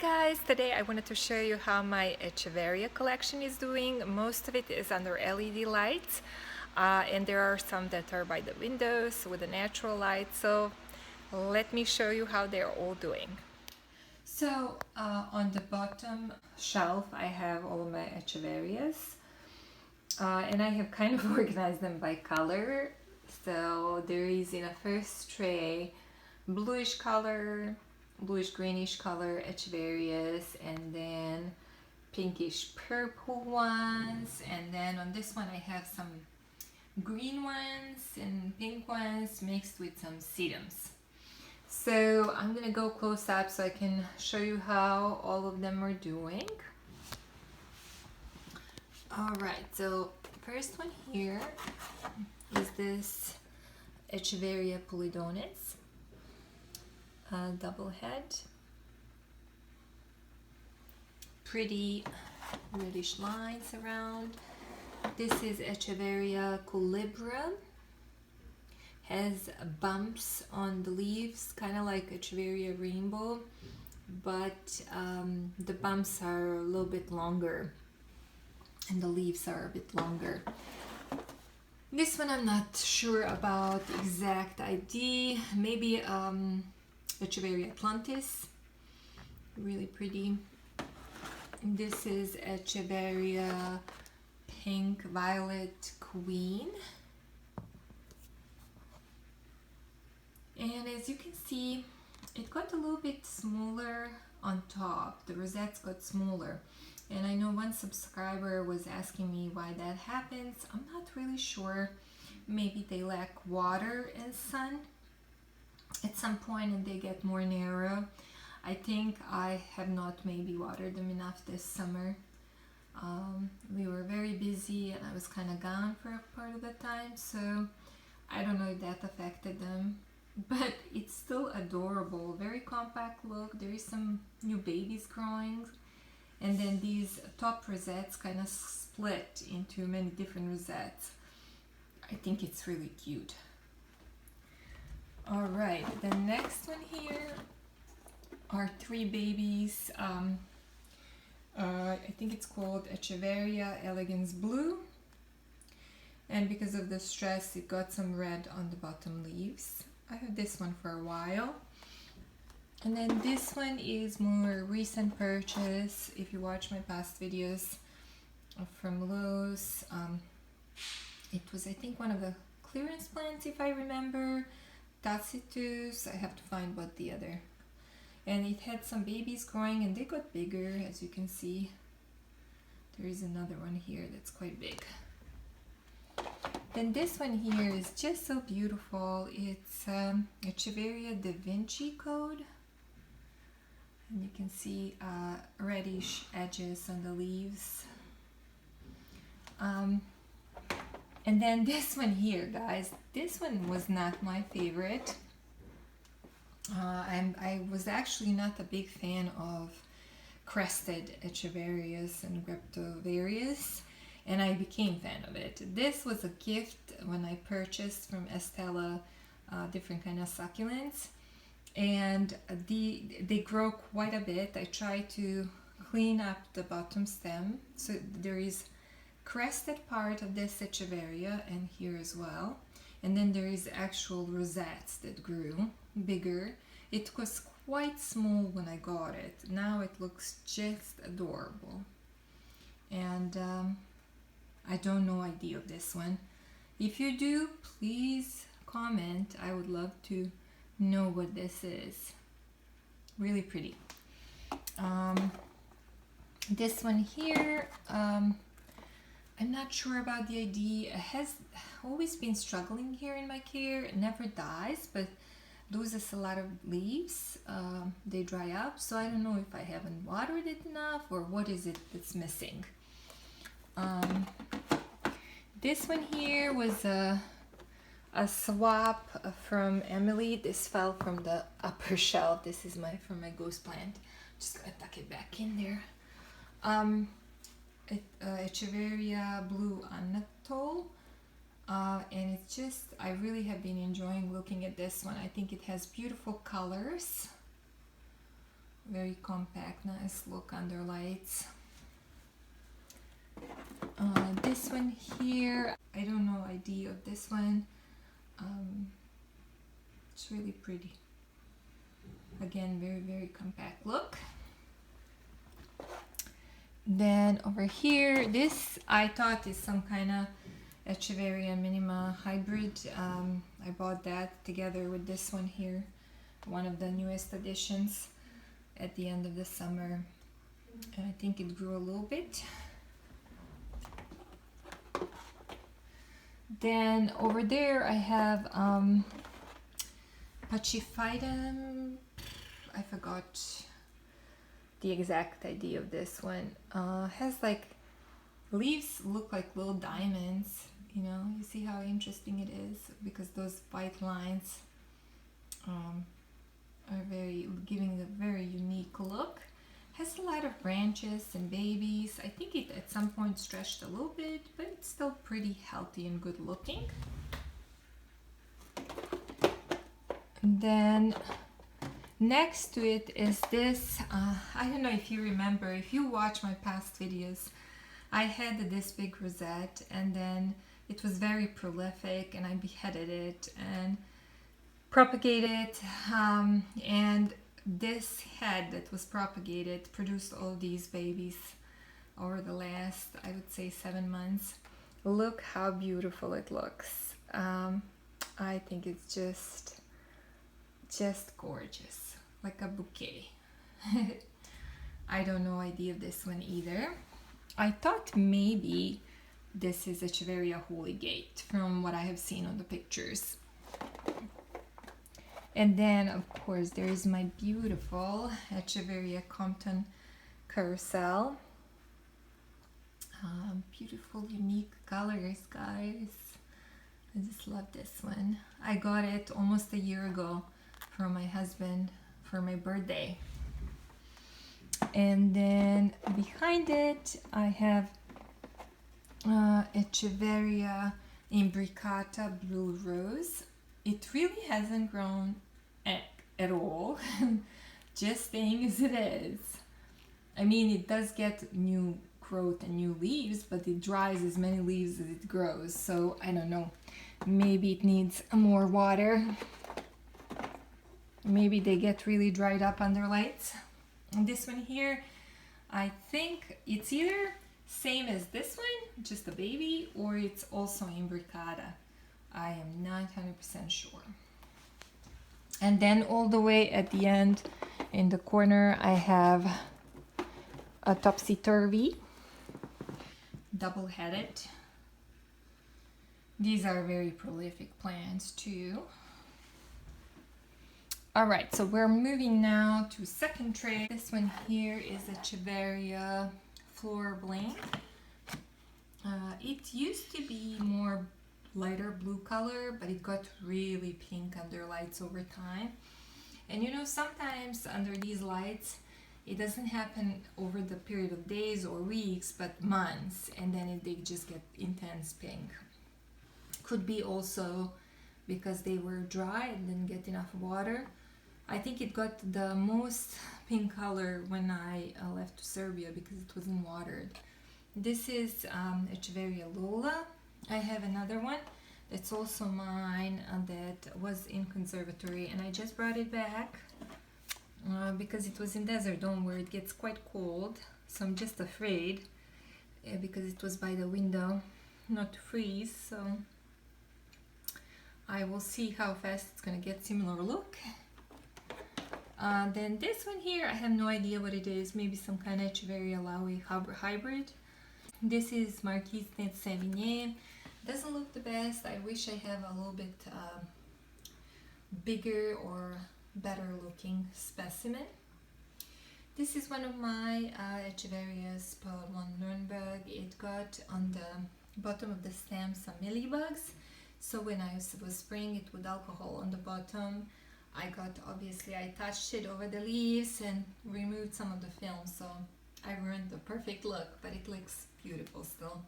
Guys, today I wanted to show you how my Echeveria collection is doing. Most of it is under LED lights, and there are some that are by the windows with a natural light. So let me show you how they're all doing. So on the bottom shelf I have all of my Echeverias, and I have kind of organized them by color. So there is in a first tray bluish color, bluish greenish color Echeverias, and then pinkish purple ones, and then on this one I have some green ones and pink ones mixed with some sedums. So I'm gonna go close up so I can show you how all of them are doing. Alright, so first one here is this Echeveria Pulidones. Double head, pretty reddish lines around. This is Echeveria Culebra, has bumps on the leaves, kind of like Echeveria Rainbow, but the bumps are a little bit longer and the leaves are a bit longer. This one I'm not sure about the exact ID, maybe Echeveria Atlantis, really pretty. This is Echeveria Pink Violet Queen. And as you can see, it got a little bit smaller on top. The rosettes got smaller. And I know one subscriber was asking me why that happens. I'm not really sure. Maybe they lack water and sun at some point and they get more narrow. I think I have not maybe watered them enough this summer. We were very busy and I was kind of gone for a part of the time, so I don't know if that affected them, but it's still adorable. Very compact look. There is some new babies growing, and then these top rosettes kind of split into many different rosettes. I think it's really cute. Alright, the next one here are three babies. I think it's called Echeveria Elegance Blue. And because of the stress, it got some red on the bottom leaves. I have this one for a while. And then this one is more recent purchase. If you watch my past videos from Lowe's, it was, I think, one of the clearance plants, if I remember. Tacitus, I have to find what the other, and it had some babies growing and they got bigger, as you can see. There is another one here that's quite big. Then this one here is just so beautiful. It's Echeveria Da Vinci Code, and you can see reddish edges on the leaves. And then this one here, guys, this one was not my favorite. I was actually not a big fan of crested Echeverias and Greptoverias, and I became a fan of it. This was a gift when I purchased from Estella different kind of succulents, and they grow quite a bit. I tried to clean up the bottom stem, so there is crested part of this Echeveria and here as well, and then there is actual rosettes that grew bigger. It was quite small when I got it. Now it looks just adorable, and I don't know idea of this one. If you do, please comment. I would love to know what this is. Really pretty. This one here, I'm not sure about the ID. It has always been struggling here in my care. It never dies, but loses a lot of leaves. They dry up, so I don't know if I haven't watered it enough or what is it that's missing. This one here was a swap from Emily. This fell from the upper shelf. This is from my ghost plant. Just gonna tuck it back in there. Echeveria Blue Anatole, and it's just, I really have been enjoying looking at this one. I think it has beautiful colors. very compact, nice look under lights. This one here, I don't know idea of this one. It's really pretty. Again, very compact look. Then over here, this I thought is some kind of Echeveria Minima hybrid. I bought that together with this one here, one of the newest additions at the end of the summer, and I think it grew a little bit. Then over there I have Pachyphytum. I forgot the exact idea of this one. Has like leaves look like little diamonds, you know. You see how interesting it is, because those white lines are giving a very unique look. Has a lot of branches and babies. I think it at some point stretched a little bit, but it's still pretty healthy and good looking. And then next to it is this, I don't know if you remember, if you watch my past videos, I had this big rosette, and then it was very prolific, and I beheaded it and propagated it, and this head that was propagated produced all these babies over the last, I would say, 7 months. Look how beautiful it looks. I think it's just gorgeous, like a bouquet. I don't know idea of this one either. I thought maybe this is Echeveria Holy Gate from what I have seen on the pictures. And then of course there is my beautiful Echeveria Compton Carousel. Beautiful unique colors, guys. I just love this one. I got it almost a year ago from my husband for my birthday. And then behind it I have Echeveria imbricata Blue Rose. It really hasn't grown at all, just staying as it is. I mean, it does get new growth and new leaves, but it dries as many leaves as it grows, so I don't know. Maybe it needs more water. Maybe they get really dried up under lights. And this one here, I think it's either same as this one, just a baby, or it's also imbricata. I am not 100% sure. And then all the way at the end in the corner I have a topsy-turvy, double-headed. These are very prolific plants too. Alright, so we're moving now to second tray. This one here is Echeveria Flora Bling. It used to be more lighter blue color, but it got really pink under lights over time. And you know, sometimes under these lights it doesn't happen over the period of days or weeks, but months, and then they just get intense pink. Could be also because they were dry and didn't get enough water. I think it got the most pink color when I left to Serbia because it wasn't watered. This is Echeveria Lola. I have another one that's also mine that was in conservatory, and I just brought it back because it was in desert dome where it gets quite cold, so I'm just afraid because it was by the window not to freeze. So I will see how fast it's gonna get similar look. Then this one here, I have no idea what it is. Maybe some kind of Echeveria Laui hybrid. This is Marquise de Saint-Vigny. Doesn't look the best. I wish I have a little bit bigger or better looking specimen. This is one of my Echeverias von Nürnberg. It got on the bottom of the stem some mealybugs. So when I was spraying it with alcohol on the bottom, I touched it over the leaves and removed some of the film. So I ruined the perfect look, but it looks beautiful still.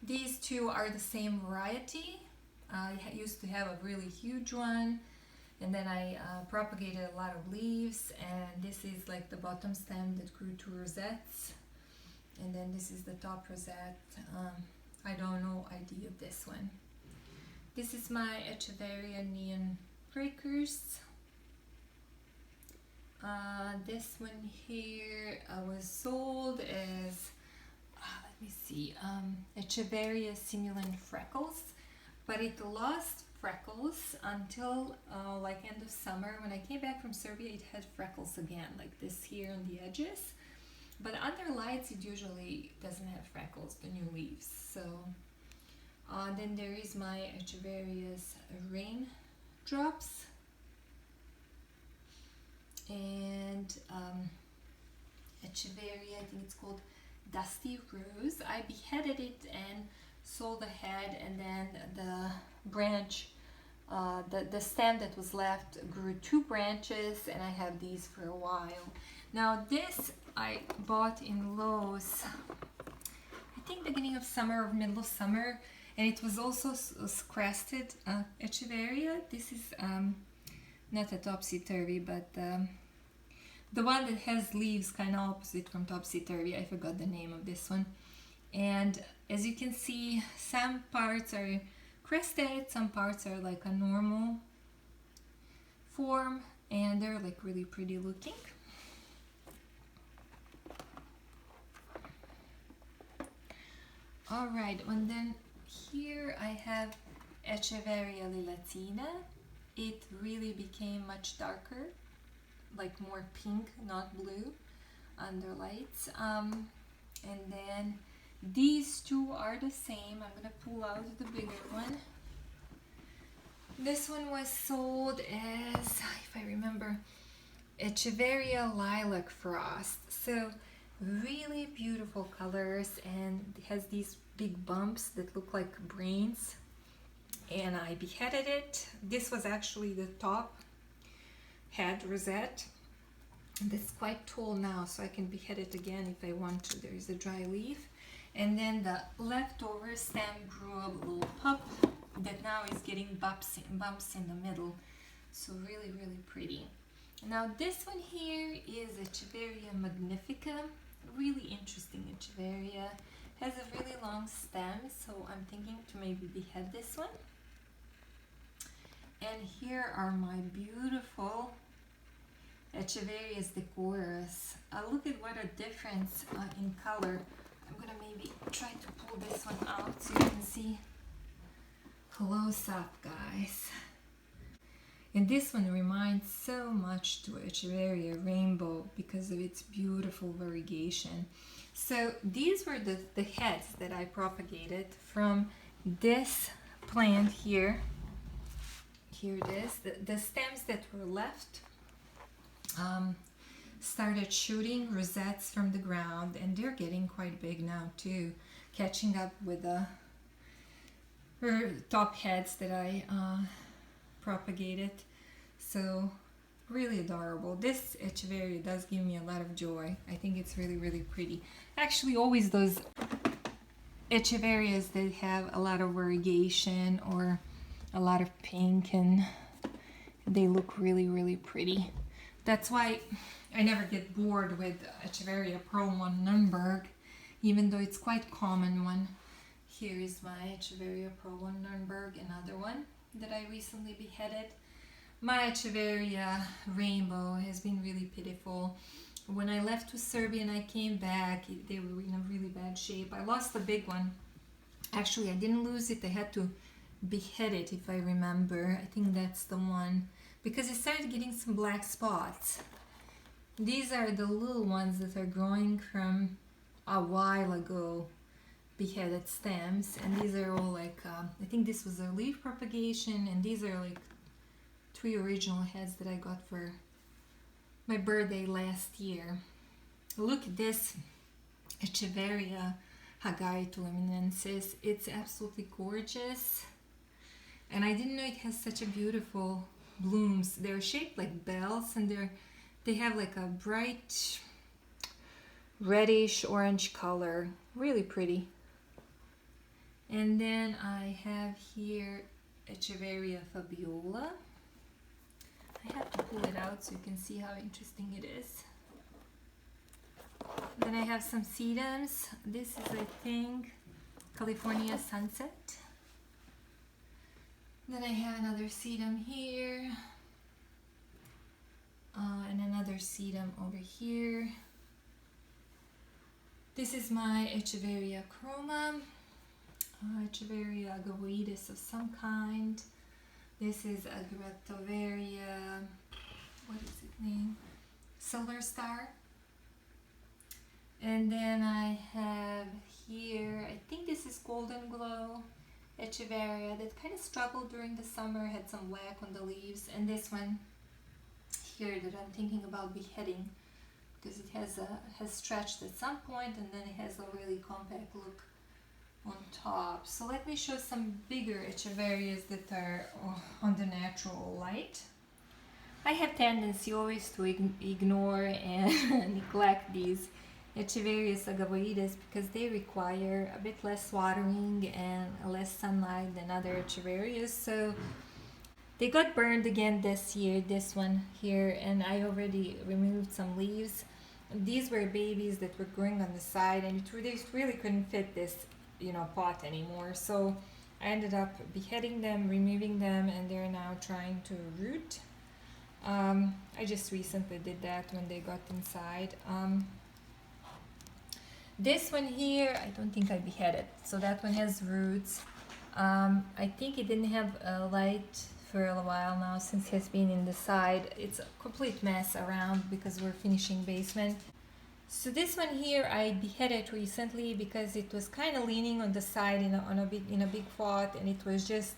These two are the same variety. I used to have a really huge one, And then I propagated a lot of leaves, and this is like the bottom stem that grew two rosettes, and then this is the top rosette. I don't know idea of this one. This is my Echeveria neon breakers. This one here was sold as, let me see, Echeveria simulant freckles, but it lost freckles until like end of summer. When I came back from Serbia, it had freckles again, like this here on the edges. But under lights, it usually doesn't have freckles, the new leaves. So then there is my Echeveria's Raindrops. And Echeveria, I think it's called Dusty Rose. I beheaded it and sold the head, and then the branch, the stem that was left grew two branches, and I have these for a while. Now this I bought in Lowe's, I think beginning of summer or middle of summer, and it was also crested Echeveria. This is not a topsy-turvy, but the one that has leaves kind of opposite from topsy-turvy. I forgot the name of this one. And as you can see, some parts are crested, some parts are like a normal form, and they're like really pretty looking. Alright, and then here I have Echeveria Lilatina. It really became much darker, like more pink, not blue, under lights. And then these two are the same. I'm gonna pull out the bigger one. This one was sold as, if I remember, Echeveria Lilac Frost. So really beautiful colors, and it has these big bumps that look like brains. And I beheaded it. This was actually the top head rosette. That's quite tall now, so I can behead it again if I want to. There is a dry leaf. And then the leftover stem grew a little pup that now is getting bumps in the middle. So really, really pretty. Now this one here is Echeveria Magnifica. Really interesting Echeveria. Has a really long stem, so I'm thinking to maybe behead this one. And here are my beautiful Echeverias decoras. Look at what a difference in color. I'm gonna maybe try to pull this one out so you can see close up, guys. And this one reminds so much to Echeveria Rainbow because of its beautiful variegation. So these were the heads that I propagated from this plant here. Here it is. The stems that were left started shooting rosettes from the ground, and they're getting quite big now too, catching up with the top heads that I propagated. So really adorable. This Echeveria does give me a lot of joy. I think it's really, really pretty. Actually, always those Echeverias that have a lot of variegation or a lot of pink, and they look really, really pretty. That's why I never get bored with Echeveria Pearl 1 Nürnberg, even though it's quite common one. Here is my Echeveria Pearl 1 Nürnberg, another one that I recently beheaded. My Echeveria Rainbow has been really pitiful. When I left to Serbia and I came back, they were in a really bad shape. I lost the big one. Actually, I didn't lose it. I had to behead it, if I remember. I think that's the one, because it started getting some black spots. These are the little ones that are growing from a while ago beheaded stems, and these are all like, I think this was a leaf propagation, and these are like 3 original heads that I got for my birthday last year. Look at this Echeveria Hagaitu. It's absolutely gorgeous, and I didn't know it has such a beautiful blooms. They're shaped like bells, and they have like a bright reddish orange color. Really pretty. And then I have here Echeveria Fabiola. I have to pull it out so you can see how interesting it is. Then I have some sedums. This is, I think, California Sunset. Then I have another sedum here. And another sedum over here. This is my Echeveria chroma. Echeveria agavoides of some kind. This is a Echeveria, what is its name? Silver Star. And then I have here, I think this is Golden Glow Echeveria that kind of struggled during the summer, had some whack on the leaves. And this one here that I'm thinking about beheading because it has stretched at some point and then it has a really compact look on top. So let me show some bigger Echeverias that are on the natural light. I have tendency always to ignore and neglect these Echeverias agavoides because they require a bit less watering and less sunlight than other Echeverias. So they got burned again this year, this one here, and I already removed some leaves. These were babies that were growing on the side and they really couldn't fit this, pot anymore. So I ended up beheading them, removing them, and they're now trying to root. I just recently did that when they got inside. This one here, I don't think I beheaded. So that one has roots. I think it didn't have a light for a while now since it has been in the side. It's a complete mess around because we're finishing basement. So this one here I beheaded recently because it was kind of leaning on the side in a big pot and it was just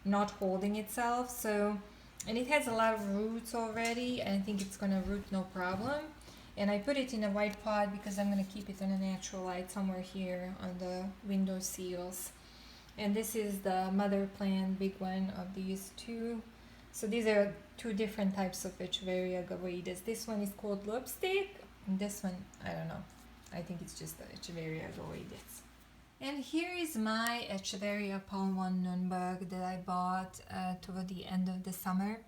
not holding itself. So, and it has a lot of roots already and I think it's gonna root no problem. And I put it in a white pot because I'm gonna keep it in a natural light somewhere here on the window sills. And this is the mother plant, big one of these two. So these are two different types of Echeveria agavoides. This one is called lipstick, and this one, I don't know. I think it's just the Echeveria agavoides. And here is my Echeveria Palm 1 Nunberg that I bought toward the end of the summer.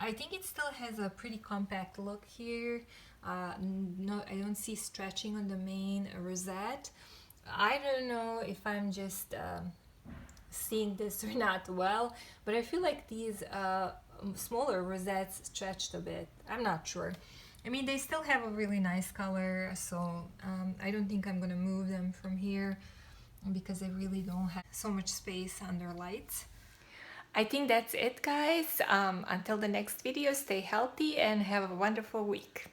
I think it still has a pretty compact look here. No, I don't see stretching on the main rosette. I don't know if I'm just seeing this or not well, but I feel like these smaller rosettes stretched a bit. I'm not sure. I mean, they still have a really nice color, so I don't think I'm gonna move them from here because they really don't have so much space under lights. I think that's it, guys. Until the next video, stay healthy and have a wonderful week.